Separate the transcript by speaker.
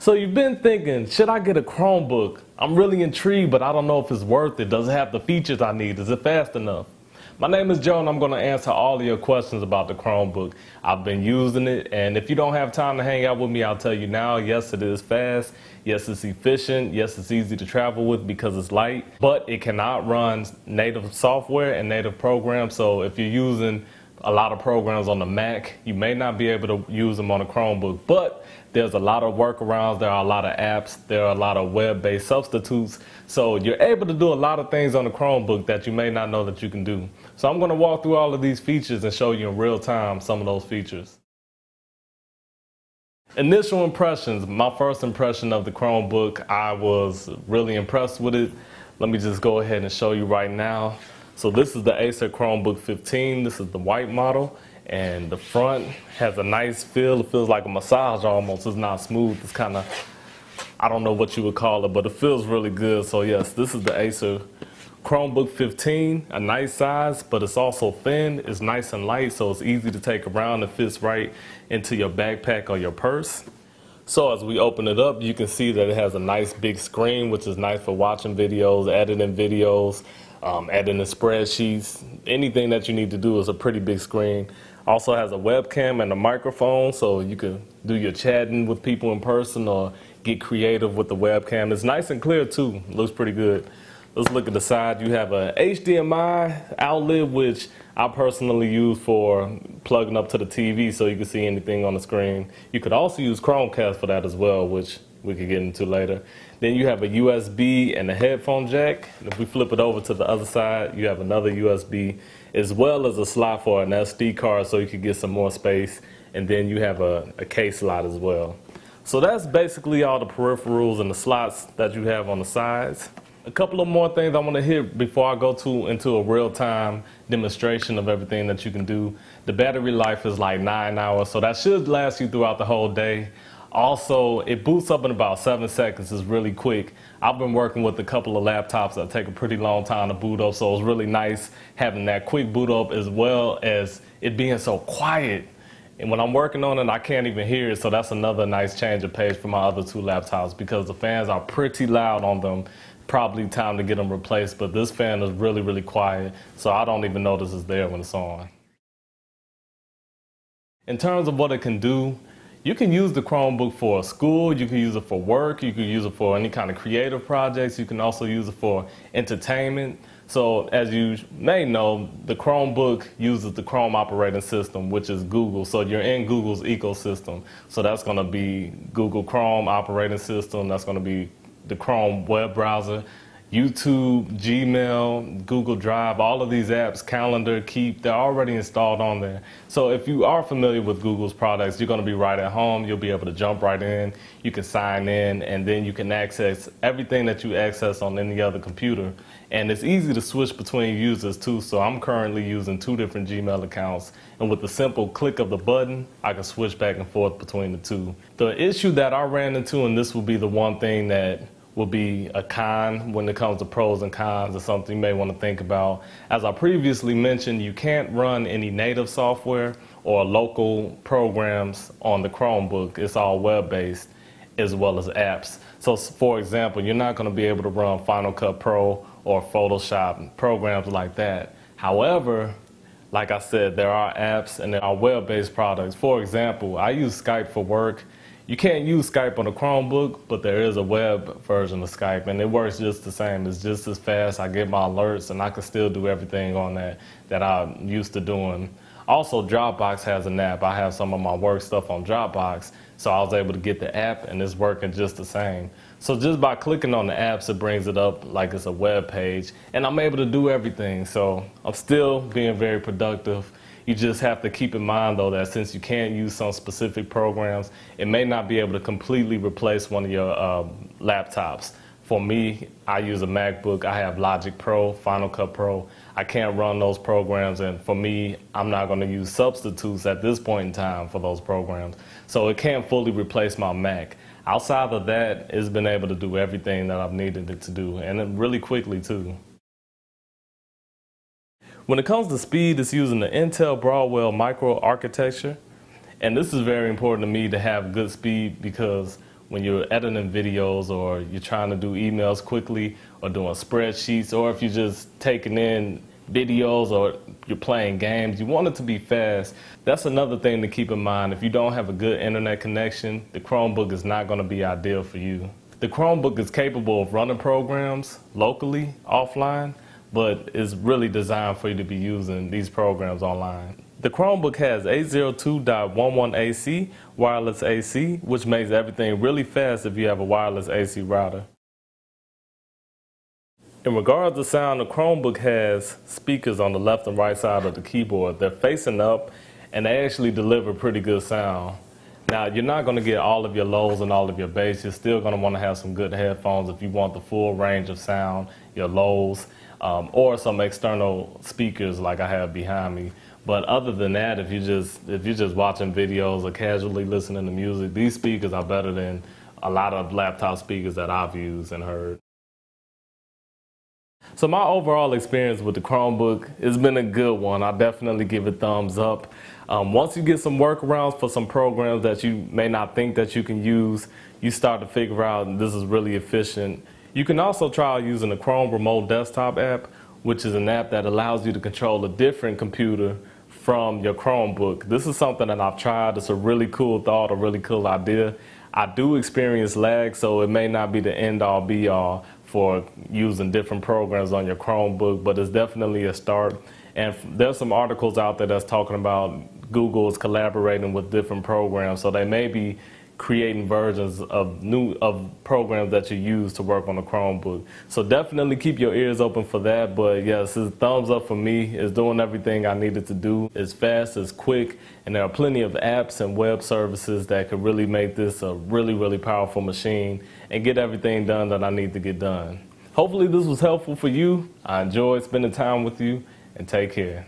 Speaker 1: So you've been thinking, should I get a Chromebook? I'm really intrigued, but I don't know if it's worth it. Does it have the features I need? Is it fast enough? My name is Joe, and I'm going to answer all of your questions about the Chromebook. I've been using it, and if you don't have time to hang out with me, I'll tell you now, yes, it is fast. Yes, it's efficient. Yes, it's easy to travel with because it's light, but it cannot run native software and native programs. So if you're using a lot of programs on the Mac, you may not be able to use them on a Chromebook, but there's a lot of workarounds, there are a lot of apps, there are a lot of web-based substitutes, so you're able to do a lot of things on the Chromebook that you may not know that you can do. So I'm going to walk through all of these features and show you in real time some of those features. Initial impressions, my first impression of the Chromebook, I was really impressed with it. Let me just go ahead and show you right now. So this is the Acer Chromebook 15. This is the white model, and the front has a nice feel. It feels like a massage almost. It's not smooth. It's kind of, I don't know what you would call it, but it feels really good. So yes, this is the Acer Chromebook 15, a nice size, but it's also thin. It's nice and light, so it's easy to take around. It fits right into your backpack or your purse. So as we open it up, you can see that it has a nice big screen, which is nice for watching videos, editing videos, adding the spreadsheets. Anything that you need to do is a pretty big screen. Also has a webcam and a microphone, so you can do your chatting with people in person or get creative with the webcam. It's nice and clear too. Looks pretty good. Let's look at the side. You have a HDMI outlet, which I personally use for plugging up to the TV so you can see anything on the screen. You could also use Chromecast for that as well, which we could get into later. Then you have a USB and a headphone jack. If we flip it over to the other side, you have another USB as well as a slot for an SD card so you can get some more space. And then you have a case slot as well. So that's basically all the peripherals and the slots that you have on the sides. A couple of more things I want to hit before I go into a real-time demonstration of everything that you can do. The battery life is like 9 hours, so that should last you throughout the whole day. Also, it boots up in about 7 seconds. It's really quick. I've been working with a couple of laptops that take a pretty long time to boot up, so it's really nice having that quick boot up as well as it being so quiet. And when I'm working on it, I can't even hear it, so that's another nice change of pace for my other two laptops because the fans are pretty loud on them. Probably time to get them replaced, but this fan is really, really quiet, so I don't even notice it's there when it's on. In terms of what it can do, you can use the Chromebook for school, you can use it for work, you can use it for any kind of creative projects, you can also use it for entertainment. So as you may know, the Chromebook uses the Chrome operating system, which is Google, so you're in Google's ecosystem. So that's going to be Google Chrome operating system, that's going to be the Chrome web browser, YouTube, Gmail, Google Drive, all of these apps, Calendar, Keep, they're already installed on there. So if you are familiar with Google's products, you're going to be right at home. You'll be able to jump right in. You can sign in, and then you can access everything that you access on any other computer. And it's easy to switch between users too. So I'm currently using 2 different Gmail accounts, and with the simple click of the button, I can switch back and forth between the two. The issue that I ran into, and this will be the one thing that will be a con when it comes to pros and cons, or something you may want to think about. As I previously mentioned, you can't run any native software or local programs on the Chromebook. It's all web-based as well as apps. So for example, you're not going to be able to run Final Cut Pro or Photoshop, programs like that. However, like I said, there are apps and there are web-based products. For example, I use Skype for work. You can't use Skype on a Chromebook, but there is a web version of Skype, and it works just the same. It's just as fast. I get my alerts, and I can still do everything on that I'm used to doing. Also, Dropbox has an app. I have some of my work stuff on Dropbox, so I was able to get the app, and it's working just the same. So just by clicking on the apps, it brings it up like it's a web page, and I'm able to do everything. So I'm still being very productive. You just have to keep in mind, though, that since you can't use some specific programs, it may not be able to completely replace one of your laptops. For me, I use a MacBook. I have Logic Pro, Final Cut Pro. I can't run those programs, and for me, I'm not going to use substitutes at this point in time for those programs. So it can't fully replace my Mac. Outside of that, it's been able to do everything that I've needed it to do, and really quickly, too. When it comes to speed, it's using the Intel Broadwell microarchitecture, and this is very important to me to have good speed because when you're editing videos, or you're trying to do emails quickly, or doing spreadsheets, or if you're just taking in videos or you're playing games, you want it to be fast. That's another thing to keep in mind. If you don't have a good internet connection, the Chromebook is not going to be ideal for you. The Chromebook is capable of running programs locally, offline, but it's really designed for you to be using these programs online. The Chromebook has 802.11ac wireless AC, which makes everything really fast if you have a wireless AC router. In regards to sound, the Chromebook has speakers on the left and right side of the keyboard. They're facing up, and they actually deliver pretty good sound. Now, you're not going to get all of your lows and all of your bass. You're still going to want to have some good headphones if you want the full range of sound, your lows, or some external speakers like I have behind me. But other than that, if you're just watching videos or casually listening to music, these speakers are better than a lot of laptop speakers that I've used and heard. So my overall experience with the Chromebook has been a good one. I definitely give it thumbs up. Once you get some workarounds for some programs that you may not think that you can use, you start to figure out this is really efficient. You can also try using the Chrome Remote Desktop app, which is an app that allows you to control a different computer from your Chromebook. This is something that I've tried. It's a really cool thought, a really cool idea. I do experience lag, so it may not be the end-all be-all for using different programs on your Chromebook, but it's definitely a start. And there's some articles out there that's talking about Google is collaborating with different programs, so they may be creating versions of programs that you use to work on a Chromebook. So definitely keep your ears open for that. But yes, it's a thumbs up for me. It's doing everything I needed to do. It's fast, it's quick, and there are plenty of apps and web services that could really make this a really, really powerful machine and get everything done that I need to get done. Hopefully this was helpful for you. I enjoyed spending time with you, and take care.